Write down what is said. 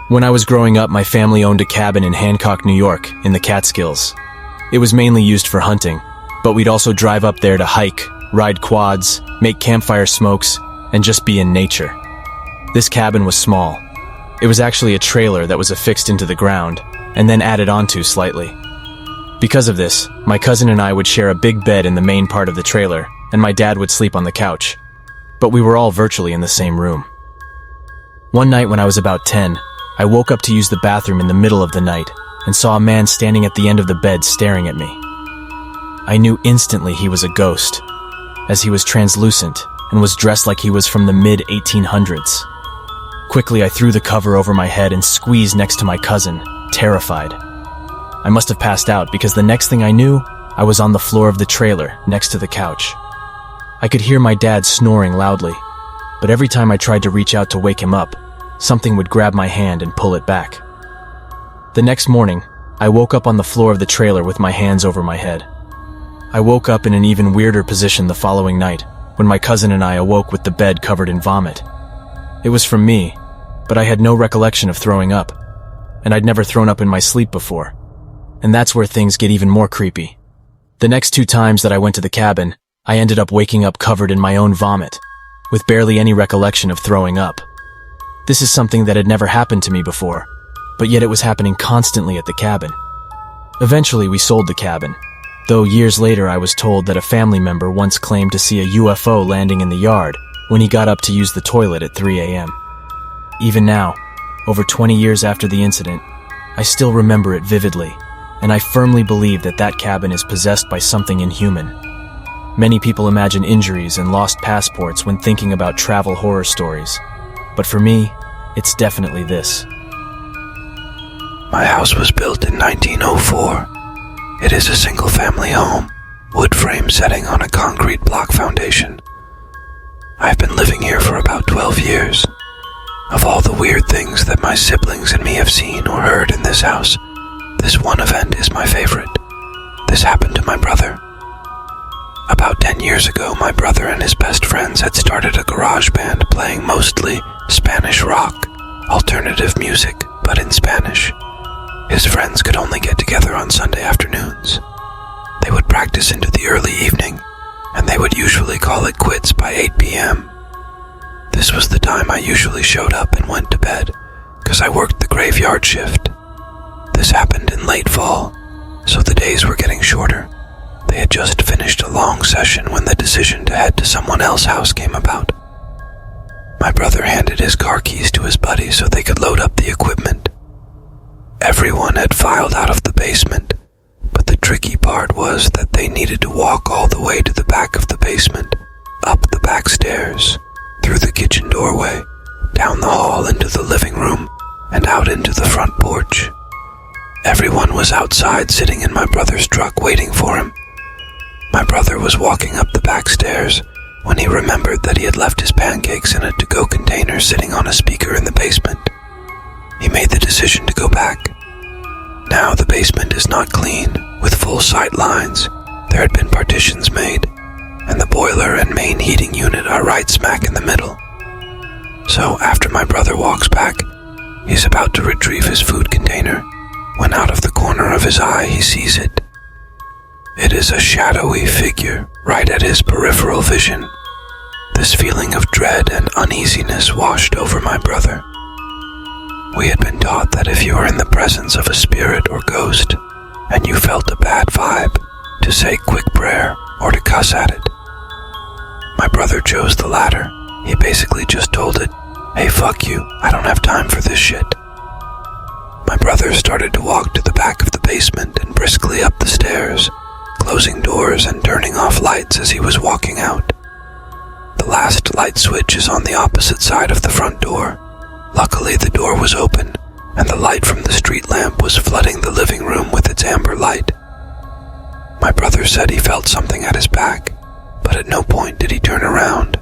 When I was growing up, my family owned a cabin in Hancock, New York, in the Catskills. It was mainly used for hunting, but we'd also drive up there to hike, ride quads, make campfire smokes, and just be in nature. This cabin was small. It was actually a trailer that was affixed into the ground, and then added onto slightly. Because of this, my cousin and I would share a big bed in the main part of the trailer, and my dad would sleep on the couch. But we were all virtually in the same room. One night when I was about 10, I woke up to use the bathroom in the middle of the night and saw a man standing at the end of the bed staring at me. I knew instantly he was a ghost, as he was translucent and was dressed like he was from the mid-1800s. Quickly, I threw the cover over my head and squeezed next to my cousin, terrified. I must have passed out because the next thing I knew, I was on the floor of the trailer next to the couch. I could hear my dad snoring loudly, but every time I tried to reach out to wake him up, something would grab my hand and pull it back. The next morning, I woke up on the floor of the trailer with my hands over my head. I woke up in an even weirder position the following night, when my cousin and I awoke with the bed covered in vomit. It was from me, but I had no recollection of throwing up, and I'd never thrown up in my sleep before. And that's where things get even more creepy. The next 2 times that I went to the cabin, I ended up waking up covered in my own vomit, with barely any recollection of throwing up. This is something that had never happened to me before, but yet it was happening constantly at the cabin. Eventually, we sold the cabin, though years later I was told that a family member once claimed to see a UFO landing in the yard when he got up to use the toilet at 3 a.m. Even now, over 20 years after the incident, I still remember it vividly, and I firmly believe that that cabin is possessed by something inhuman. Many people imagine injuries and lost passports when thinking about travel horror stories, but for me, it's definitely this. My house was built in 1904. It is a single-family home, wood frame setting on a concrete block foundation. I've been living here for about 12 years. Of all the weird things that my siblings and me have seen or heard in this house, this one event is my favorite. This happened to my brother. About 10 years ago, my brother and his best friends had started a garage band playing mostly Spanish rock, alternative music, but in Spanish. His friends could only get together on Sunday afternoons. They would practice into the early evening, and they would usually call it quits by 8 p.m. This was the time I usually showed up and went to bed, because I worked the graveyard shift. This happened in late fall, so the days were getting shorter. They had just finished a long session when the decision to head to someone else's house came about. My brother handed his car keys to his buddy so they could load up the equipment. Everyone had filed out of the basement, but the tricky part was that they needed to walk all the way to the back of the basement, up the back stairs, through the kitchen doorway, down the hall into the living room, and out into the front porch. Everyone was outside sitting in my brother's truck waiting for him. My brother was walking up the back stairs when he remembered that he had left his pancakes in a to-go container sitting on a speaker in the basement. He made the decision to go back. Now the basement is not clean, with full sight lines. There had been partitions made, and the boiler and main heating unit are right smack in the middle. So after my brother walks back, he's about to retrieve his food container, when out of the corner of his eye he sees it. It is a shadowy figure right at his peripheral vision. This feeling of dread and uneasiness washed over my brother. We had been taught that if you are in the presence of a spirit or ghost, and you felt a bad vibe, to say quick prayer or to cuss at it. My brother chose the latter. He basically just told it, "Hey, fuck you, I don't have time for this shit." My brother started to walk to the back of the basement and briskly up the stairs, closing doors and turning off lights as he was walking out. The last light switch is on the opposite side of the front door. Luckily, the door was open, and the light from the street lamp was flooding the living room with its amber light. My brother said he felt something at his back, but at no point did he turn around.